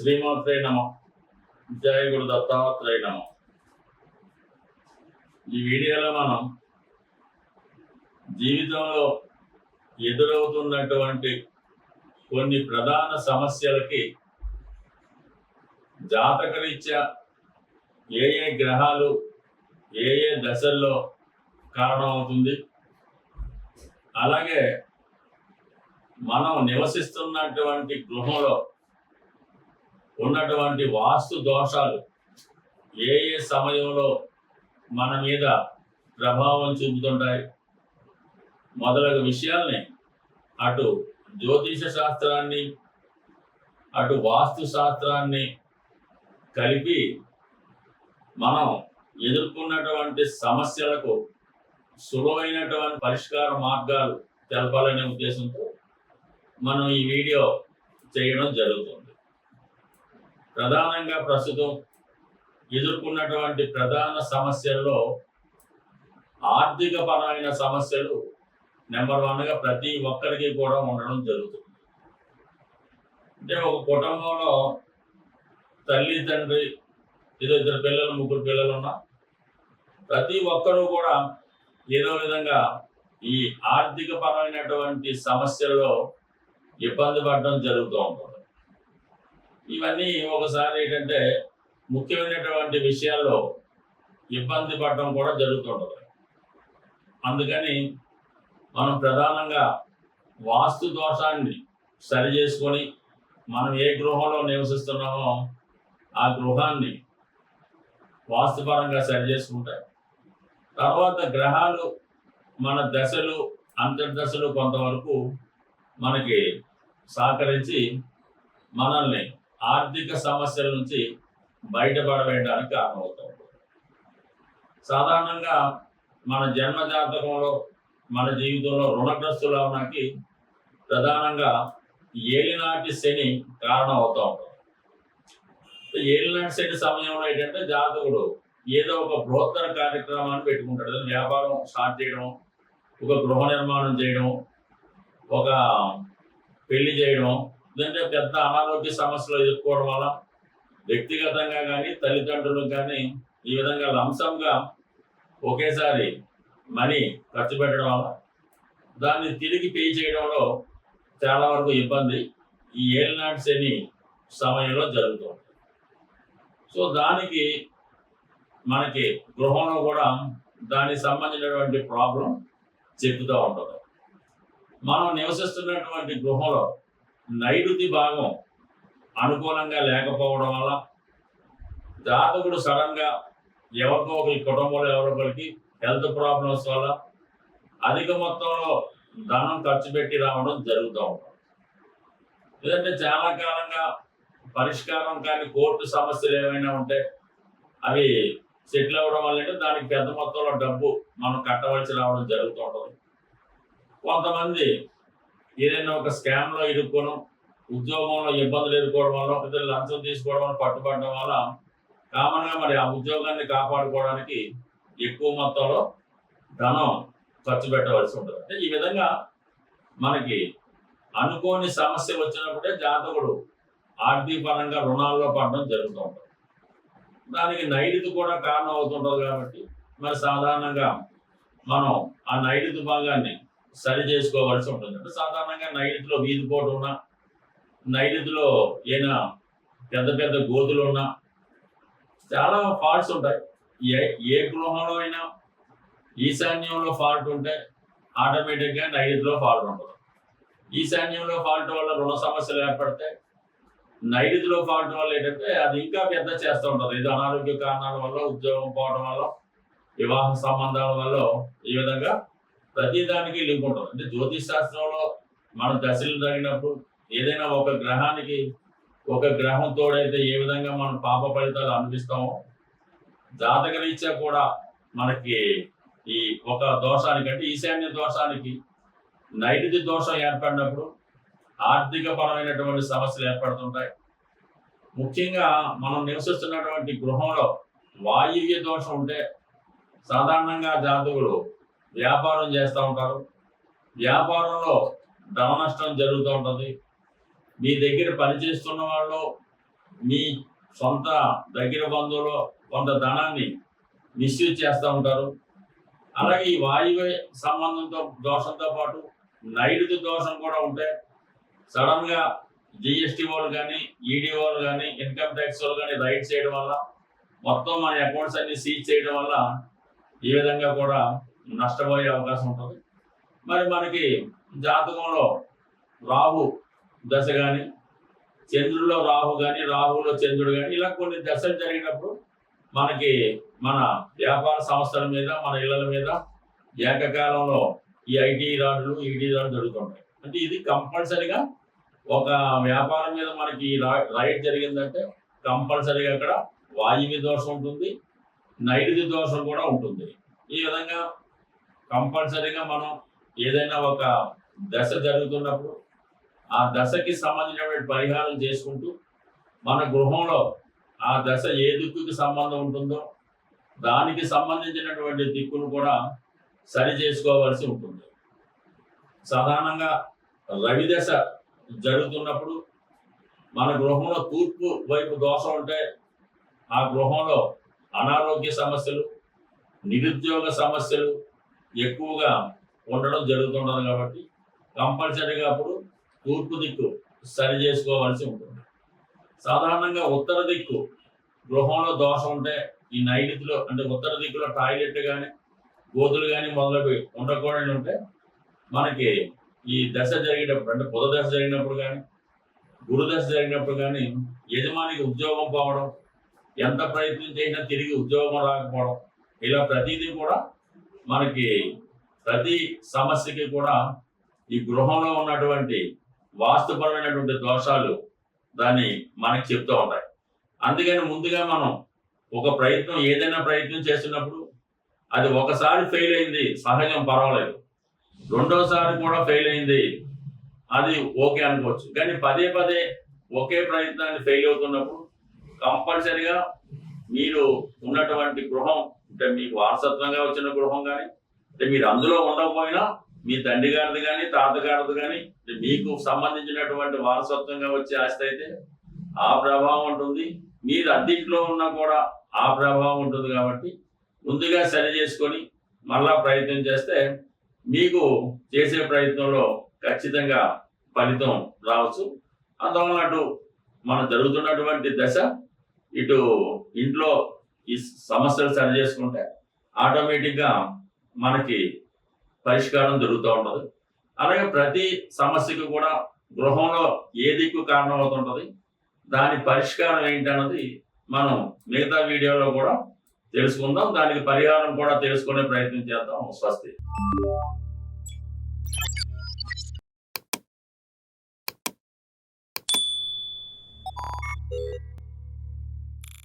శ్రీమాత్రే నమ. జయ గురు దత్తాత్రేయ నమ. ఈ వీడియోలో మనం జీవితంలో ఎదురవుతున్నటువంటి కొన్ని ప్రధాన సమస్యలకి జాతకరీత్యా ఏ ఏ గ్రహాలు ఏ ఏ దశల్లో కారణమవుతుంది, అలాగే మనం నివసిస్తున్నటువంటి గృహంలో ఉన్నటువంటి వాస్తు దోషాలు ఏ ఏ సమయంలో మన మీద ప్రభావం చూపుతుంటాయి మొదలగు విషయాల్ని అటు జ్యోతిష శాస్త్రాన్ని అటు వాస్తు శాస్త్రాన్ని కలిపి మనం ఎదుర్కొన్నటువంటి సమస్యలకు సులువైనటువంటి పరిష్కార మార్గాలు తెలపాలనే ఉద్దేశంతో మనం ఈ వీడియో చేయడం జరుగుతుంది. ప్రధానంగా ప్రస్తుతం ఎదుర్కొన్నటువంటి ప్రధాన సమస్యల్లో ఆర్థిక పరమైన సమస్యలు నెంబర్ 1గా ప్రతి ఒక్కరికి కూడా ఉండడం జరుగుతుంది. అంటే ఒక కుటుంబంలో తల్లి తండ్రి ఇద్దరు పిల్లలు ముగ్గురు పిల్లలు ఉన్నా ప్రతి ఒక్కరూ కూడా ఏదో విధంగా ఈ ఆర్థిక పరమైనటువంటి సమస్యల్లో ఇబ్బంది పడడం జరుగుతూ ఉంటుంది. ఇవన్నీ ఒకసారి ఏంటంటే ముఖ్యమైనటువంటి విషయాల్లో ఇబ్బంది పడడం కూడా జరుగుతుంటుంది. అందుకని మనం ప్రధానంగా వాస్తు దోషాన్ని సరి చేసుకొని మనం ఏ గృహంలో నివసిస్తున్నామో ఆ గృహాన్ని వాస్తుపరంగా సరి చేసుకుంటాయి. తర్వాత గ్రహాలు మన దశలు అంతర్దశలు కొంతవరకు మనకి సహకరించి మనల్ని ఆర్థిక సమస్యల నుంచి బయటపడవేయడానికి కారణమవుతాం. సాధారణంగా మన జన్మ జాతకంలో మన జీవితంలో రుణగ్రస్తులు అవడానికి ప్రధానంగా ఏలినాటి శని కారణం అవుతూ ఉంటాం. ఏలినాటి శని సమయంలో ఏంటంటే జాతకుడు ఏదో ఒక బృహత్తర కార్యక్రమాన్ని పెట్టుకుంటాడు. వ్యాపారం స్టార్ట్ చేయడం, ఒక గృహ నిర్మాణం చేయడం, ఒక పెళ్లి చేయడం, లేదంటే పెద్ద అనారోగ్య సమస్యలు ఎదుర్కోవడం వల్ల వ్యక్తిగతంగా కానీ తల్లిదండ్రులకు కానీ ఈ విధంగా లంసంగా ఒకేసారి మనీ ఖర్చు పెట్టడం వల్ల దాన్ని తిరిగి పే చేయడంలో చాలా వరకు ఇబ్బంది ఈ ఏలినాటి శని సమయంలో జరుగుతుంది. సో దానికి మనకి గృహంలో కూడా దానికి సంబంధించినటువంటి ప్రాబ్లం చెప్తూ ఉంటుంది. మనం నివసిస్తున్నటువంటి గృహంలో నైరుతి భాగం అనుకూలంగా లేకపోవడం వల్ల జాతకుడు సడన్గా ఎవరికో ఒకరి కుటుంబంలో ఎవరొకరికి హెల్త్ ప్రాబ్లమ్స్ వల్ల అధిక మొత్తంలో ధనం ఖర్చు పెట్టి రావడం జరుగుతూ ఉంటుంది. లేదంటే చాలా కాలంగా పరిష్కారం కానీ కోర్టు సమస్యలు ఏమైనా ఉంటే అవి సెటిల్ అవ్వడం వల్ల దానికి పెద్ద మొత్తంలో డబ్బు మనం కట్టవలసి రావడం జరుగుతూ ఉంటుంది. కొంతమంది ఏదైనా ఒక స్కామ్లో ఇరుక్కోవడం, ఉద్యోగంలో ఇబ్బందులు ఎదుర్కోవడం వల్ల పెద్దలు లంచం తీసుకోవడం వల్ల పట్టుబడడం వల్ల కామన్గా మరి ఆ ఉద్యోగాన్ని కాపాడుకోవడానికి ఎక్కువ మొత్తంలో ధనం ఖర్చు పెట్టవలసి ఉంటుంది. అంటే ఈ విధంగా మనకి అనుకోని సమస్య వచ్చినప్పుడే జాతకుడు ఆర్థిక పరంగా రుణాల్లో పడడం జరుగుతూ ఉంటుంది. దానికి నైరుతి కూడా కారణం అవుతుంటుంది. కాబట్టి మరి సాధారణంగా మనం ఆ నైరుతి భాగాన్ని సరి చేసుకోవాల్సి ఉంటుంది. అంటే సాధారణంగా నైరుతిలో వీధిపోటు ఉన్నా, నైరుతిలో ఏమైనా పెద్ద పెద్ద గోతులు ఉన్నా చాలా ఫాల్ట్స్ ఉంటాయి. ఏ గృహంలో అయినా ఈశాన్యంలో ఫాల్ట్ ఉంటే ఆటోమేటిక్గా నైరుతిలో ఫాల్ట్ ఉంటుంది. ఈశాన్యంలో ఫాల్ట్ వల్ల రుణ సమస్యలు ఏర్పడితే నైరుతిలో ఫాల్ట్ వల్ల ఏంటంటే అది ఇంకా పెద్ద చేస్తూ ఉంటుంది. ఇది అనారోగ్య కారణాల వల్ల, ఉద్యోగం పోవడం వల్ల, వివాహ సంబంధాల వల్ల ఈ విధంగా ప్రతిదానికి లింక్ ఉంటుంది. అంటే జ్యోతిష్ శాస్త్రంలో మన దశలు తగినప్పుడు ఏదైనా ఒక గ్రహానికి ఒక గ్రహం తోడైతే ఏ విధంగా మనం పాప ఫలితాలు అనిపిస్తామో జాతక రీత్యా కూడా మనకి ఈ ఒక దోషానికి అంటే ఈశాన్య దోషానికి నైరుతి దోషం ఏర్పడినప్పుడు ఆర్థిక పరమైనటువంటి సమస్యలు ఏర్పడుతుంటాయి. ముఖ్యంగా మనం నివసిస్తున్నటువంటి గృహంలో వాయువ్య దోషం ఉంటే సాధారణంగా జాతకులు వ్యాపారం చేస్తూ ఉంటారు. వ్యాపారంలో ధన నష్టం జరుగుతూ ఉంటుంది. మీ దగ్గర పనిచేస్తున్న వాళ్ళు మీ సొంత దగ్గర బంధువులు కొంత ధనాన్ని మిస్యూజ్ చేస్తూ ఉంటారు. అలాగే ఈ వాయువ్య సంబంధంతో దోషంతో పాటు నైరుతి దోషం కూడా ఉంటే సడన్ గా జిఎస్టీ వాళ్ళు కానీ ఈడీ వాళ్ళు కానీ ఇన్కమ్ ట్యాక్స్ వాళ్ళు కానీ రైడ్ చేయడం వల్ల మొత్తం మన అకౌంట్స్ అన్ని సీజ్ చేయడం వల్ల ఈ విధంగా కూడా నష్టపోయే అవకాశం ఉంటుంది. మరి మనకి జాతకంలో రాహు దశ కానీ చంద్రుల్లో రాహు కానీ రాహులో చంద్రుడు కానీ ఇలా కొన్ని దశలు జరిగినప్పుడు మనకి మన వ్యాపార సంస్థల మీద మన ఇళ్ల మీద ఏకకాలంలో ఈ ఐటీ రాడ్లు ఈడీ రాడ్లు జరుగుతుంటాయి. అంటే ఇది కంపల్సరిగా ఒక వ్యాపారం మీద మనకి రైడ్ జరిగిందంటే కంపల్సరిగా అక్కడ వాయువ్య దోషం ఉంటుంది, నైరుతి దోషం కూడా ఉంటుంది. ఈ విధంగా కంపల్సరిగా మనం ఏదైనా ఒక దశ జరుగుతున్నప్పుడు ఆ దశకి సంబంధించిన పరిహారం చేసుకుంటూ మన గృహంలో ఆ దశ ఏ దిక్కుకి సంబంధం ఉంటుందో దానికి సంబంధించినటువంటి దిక్కును కూడా సరి చేసుకోవాల్సి ఉంటుంది. సాధారణంగా రవి దశ జరుగుతున్నప్పుడు మన గృహంలో తూర్పు వైపు దోషం ఉంటే ఆ గృహంలో అనారోగ్య సమస్యలు, నిరుద్యోగ సమస్యలు ఎక్కువగా ఉండడం జరుగుతుంటుంది. కాబట్టి కంపల్సరీగా అప్పుడు తూర్పు దిక్కు సరి చేసుకోవాల్సి ఉంటుంది. సాధారణంగా ఉత్తర దిక్కు గృహంలో దోషం ఉంటే ఈ నైరుతిలో అంటే ఉత్తర దిక్కులో టాయిలెట్ కానీ గోతులు కానీ మొదలవి ఉండకూడదు ఉంటే మనకి ఈ దశ జరిగేటప్పుడు అంటే బుధ దశ జరిగినప్పుడు కానీ గురు దశ జరిగినప్పుడు కానీ యజమానికి ఉద్యోగం పోవడం, ఎంత ప్రయత్నం చేసినా తిరిగి ఉద్యోగం రాకపోవడం, ఇలా ప్రతిదీ కూడా మనకి ప్రతి సమస్యకి కూడా ఈ గృహంలో ఉన్నటువంటి వాస్తుపరమైనటువంటి దోషాలు దాన్ని మనకి చెప్తూ ఉంటాయి. అందుకని ముందుగా మనం ఒక ప్రయత్నం ఏదైనా ప్రయత్నం చేస్తున్నప్పుడు అది ఒకసారి ఫెయిల్ అయింది సహజం, పర్వాలేదు. రెండోసారి కూడా ఫెయిల్ అయింది అది ఓకే అనుకోవచ్చు. కానీ పదే పదే ఒకే ప్రయత్నాన్ని ఫెయిల్ అవుతున్నప్పుడు కంపల్సరిగా మీరు ఉన్నటువంటి గృహం అంటే మీకు వారసత్వంగా వచ్చిన గృహం కానీ అంటే మీరు అందులో ఉండకపోయినా మీ తండ్రి గారిది కానీ తాతగారిది కానీ మీకు సంబంధించినటువంటి వారసత్వంగా వచ్చే ఆస్తి అయితే ఆ ప్రభావం ఉంటుంది. మీరు అద్దెంట్లో ఉన్నా కూడా ఆ ప్రభావం ఉంటుంది. కాబట్టి ముందుగా సరి చేసుకొని మళ్ళా ప్రయత్నం చేస్తే మీకు చేసే ప్రయత్నంలో ఖచ్చితంగా ఫలితం రావచ్చు. అందువలన అటు మనం జరుగుతున్నటువంటి దశ ఇటు ఇంట్లో ఈ సమస్యలు సరి చేసుకుంటే ఆటోమేటిక్గా మనకి పరిష్కారం జరుగుతూ ఉంటుంది. అలాగే ప్రతి సమస్యకు కూడా గృహంలో ఏ దిక్కు కారణం అవుతుంటుంది, దాని పరిష్కారం ఏంటన్నది మనం మిగతా వీడియోలో కూడా తెలుసుకుందాం. దానికి పరిహారం కూడా తెలుసుకునే ప్రయత్నం చేద్దాం. స్వస్తి.